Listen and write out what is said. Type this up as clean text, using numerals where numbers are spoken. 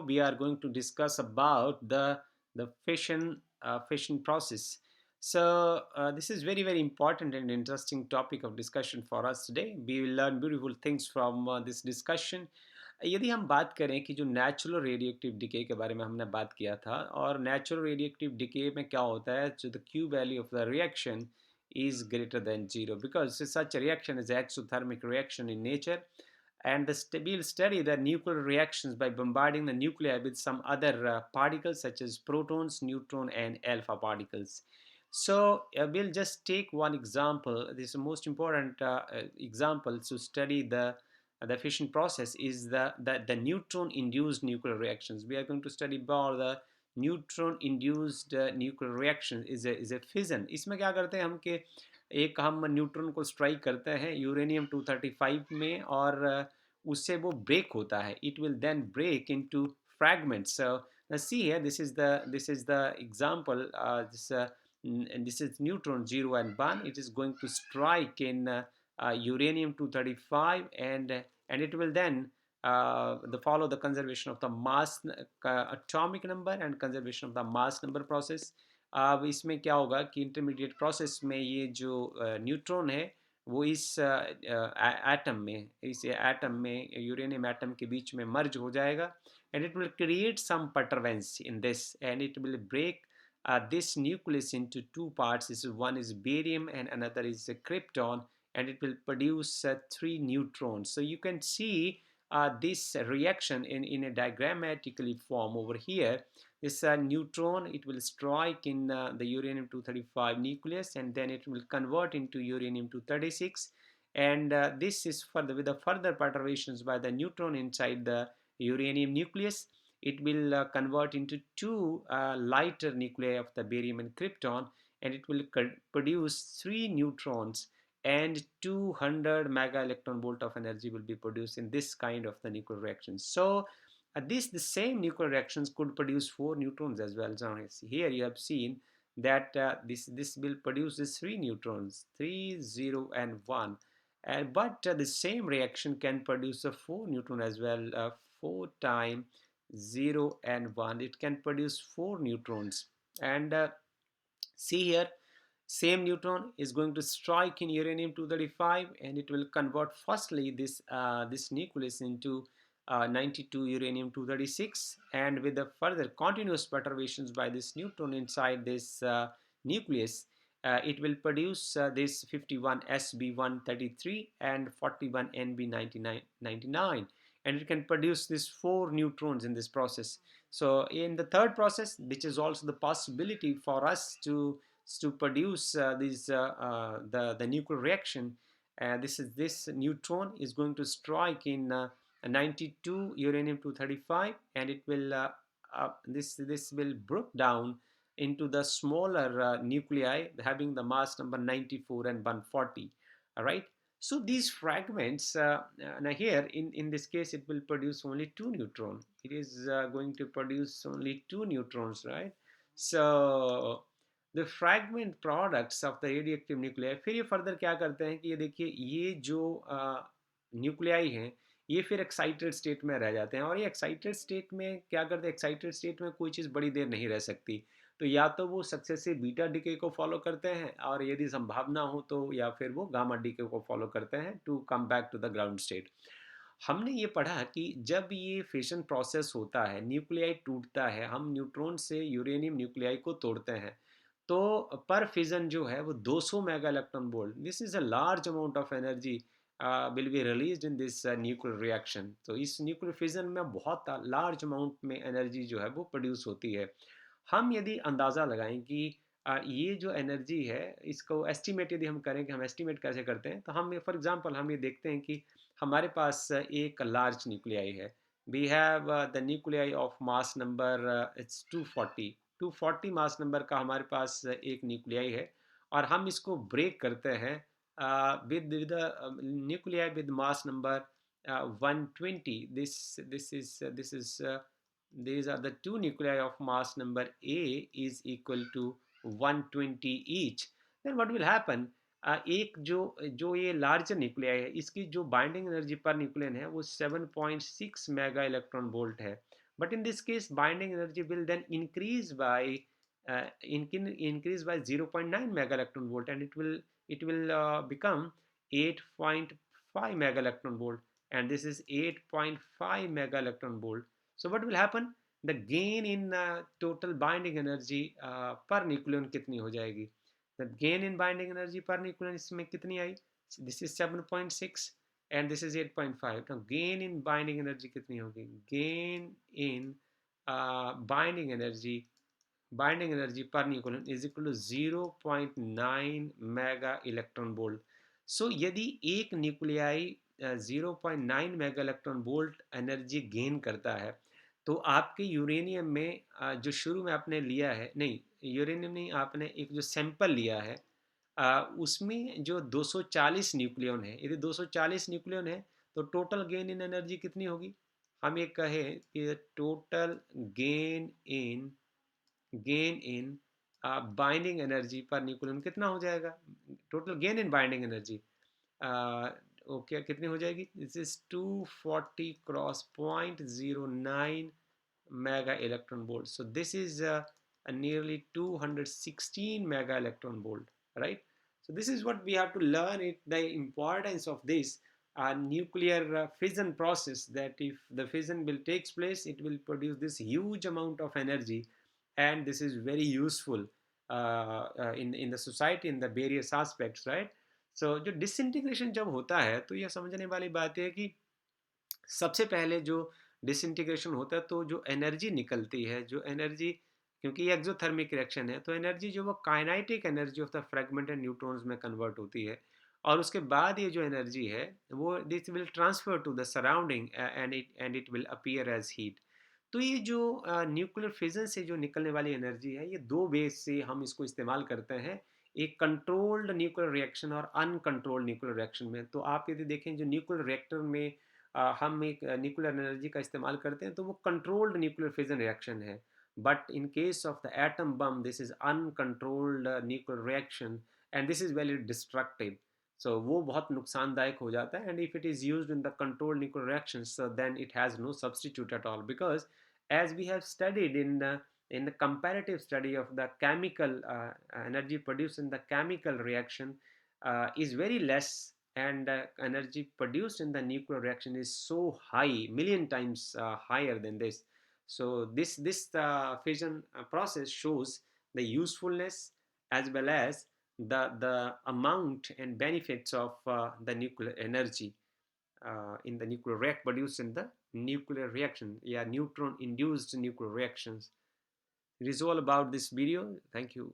We are going to discuss about the fission process. So this is very important and interesting topic of discussion for us today. We will learn beautiful things from this discussion. यदि हम बात करें कि जो natural radioactive decay के बारे में हमने बात किया था, और नेचुरल रेडियोएक्टिव डिके में क्या होता है, जो the Q value of the reaction is greater than 0 because such a reaction is exothermic reaction in nature, and we'll study the nuclear reactions by bombarding the nuclei with some other particles such as protons, neutron, and alpha particles. So we'll just take one example. This is the most important example to study the fission process is the neutron induced nuclear reactions. We are going to study about the neutron induced nuclear reaction is a fission. इसमें क्या करते हैं हम कि एक हम neutron को strike करते हैं यूरेनियम 235 में, और उससे वो ब्रेक होता है. It will then break into fragments. So now see here, this is the example. This is neutron 0 and 1. It is going to strike in uranium 235, and it will then follow the conservation of the mass atomic number and conservation of the mass number process. अब इसमें क्या होगा कि intermediate process में ये जो neutron है वो इस एटम में यूरेनियम एटम के बीच में मर्ज हो जाएगा, and it will create some perturbance in this, and it will break this nucleus into two parts. One is barium and another is a krypton, and it will produce three neutrons. So you can see this reaction in a diagrammatically form over here. This neutron, it will strike in the uranium 235 nucleus, and then it will convert into uranium 236, and this is with the further perturbations by the neutron inside the uranium nucleus. It will convert into two lighter nuclei of the barium and krypton, and it will produce three neutrons, and 200 mega electron volt of energy will be produced in this kind of the nuclear reactions. So the same nuclear reactions could produce four neutrons as well. So here you have seen that this will produce these three neutrons, 3, 0, and 1. But the same reaction can produce a four neutron as well. 4 times 0 and 1, it can produce four neutrons. And see here, same neutron is going to strike in uranium 235, and it will convert firstly this nucleus into 92 uranium 236, and with the further continuous perturbations by this neutron inside this nucleus, it will produce this 51 sb133 and 41 nb99, and it can produce these four neutrons in this process. So in the third process, which is also the possibility for us to produce the nuclear reaction, this neutron is going to strike in 92 uranium 235, and it will this will break down into the smaller nuclei having the mass number 94 and 140. All right. So these fragments, now here in this case, it will produce only two neutrons. It is going to produce only two neutrons, right? So the fragment products of the radioactive nuclei, फिर ये further क्या करते हैं कि ये देखिए, ये जो न्यूक्लियाई हैं, ये फिर एक्साइटेड स्टेट में रह जाते हैं, और ये एक्साइटेड स्टेट में क्या करते हैं, एक्साइटेड स्टेट में कोई चीज़ बड़ी देर नहीं रह सकती. तो या तो वो सक्सेसिव बीटा डिके को फॉलो करते हैं, और यदि संभावना हो तो या फिर वो गामा डिके को फॉलो करते हैं to come back to the ground state. हमने ये पढ़ा कि जब ये फिशन प्रोसेस होता है, न्यूक्लियाई टूटता है, हम न्यूट्रॉन से यूरेनियम न्यूक्लियाई को तोड़ते हैं, तो पर फिजन जो है वो 200 mega electron volt, this is a large amount of energy will be released in this nuclear reaction. तो इस न्यूक्लियर फिजन में बहुत लार्ज अमाउंट में एनर्जी जो है वो प्रोड्यूस होती है. हम यदि अंदाज़ा लगाएं कि ये जो एनर्जी है, इसको एस्टिमेट यदि हम करें कि हम एस्टिमेट कैसे करते हैं, तो हम फॉर एग्जांपल हम ये देखते हैं कि हमारे पास एक लार्ज न्यूक्लियाई है. We have the nuclei of mass number it's 240. 240 mass number का हमारे पास एक न्यूक्लियाई है, और हम इसको ब्रेक करते हैं with the nuclei with mass number 120. These are the two nuclei of mass number A is equal to 120 each. Then what will happen? एक जो ये लार्जर न्यूक्लियाई है, इसकी जो बाइंडिंग एनर्जी पर न्यूक्लियन है वो 7.6 मेगा इलेक्ट्रॉन वोल्ट है, But in this case, binding energy will then increase by increase by 0.9 mega electron volt, and it will become 8.5 mega electron volt, and this is 8.5 mega electron volt. So what will happen? The gain in total binding energy per nucleon कितनी हो जाएगी? The gain in binding energy per nucleon इसमें कितनी आई? This is 7.6 and this is 8.5. Now gain in binding energy कितनी होगी? Gain in binding energy per nucleon is equal to 0.9 mega electron volt. So यदि एक nuclei 0.9 mega electron volt energy gain करता है, तो आपके यूरेनियम में जो शुरू में आपने लिया है, नहीं यूरेनियम नहीं, आपने एक जो सैंपल लिया है उसमें जो 240 न्यूक्लियन है, यदि 240 न्यूक्लियन है तो टोटल गेन इन एनर्जी कितनी होगी? हम ये कहें कि total gain in binding energy per nucleon कितना हो जाएगा? Total gain in binding energy okay कितनी हो जाएगी? This is 240 cross 0.09 mega electron volt. So this is nearly 216 mega electron volt, right? So this is what we have to learn it, the importance of this nuclear fission process, that if the fission will takes place, it will produce this huge amount of energy, and this is very useful in the society in the various aspects, right? So जो disintegration जब होता है तो यह समझने वाली बात है कि सबसे पहले जो डिसइंटीग्रेशन होता है तो जो एनर्जी निकलती है, जो एनर्जी, क्योंकि ये एक्सोथर्मिक रिएक्शन है, तो एनर्जी जो वो kinetic energy of the fragmented neutrons में कन्वर्ट होती है, और उसके बाद ये जो एनर्जी है वो this will transfer to the surrounding and it will appear as heat. तो ये जो न्यूक्लियर फिजन से जो निकलने वाली एनर्जी है, ये दो बेस से हम इसको इस्तेमाल करते हैं, एक कंट्रोल्ड न्यूक्लियर रिएक्शन और अनकंट्रोल्ड न्यूक्लियर रिएक्शन में। तो आप यदि देखें जो न्यूक्लियर रिएक्टर में हम एक न्यूक्लियर एनर्जी का इस्तेमाल करते हैं तो वो कंट्रोल्ड न्यूक्लियर फिजन रिएक्शन है, but in case of the atom bomb this is uncontrolled nuclear reaction and this is very destructive. So वो बहुत नुकसानदायक हो जाता है, and if it is used in the controlled nuclear reactions then it has no substitute at all, because as we have studied in the comparative study of the chemical energy produced in the chemical reaction is very less, and energy produced in the nuclear reaction is so high, million times higher than this. So this fission process shows the usefulness as well as the amount and benefits of the nuclear energy in the nuclear react produced in the nuclear reaction, yeah, neutron induced nuclear reactions. It is all about this video. Thank you.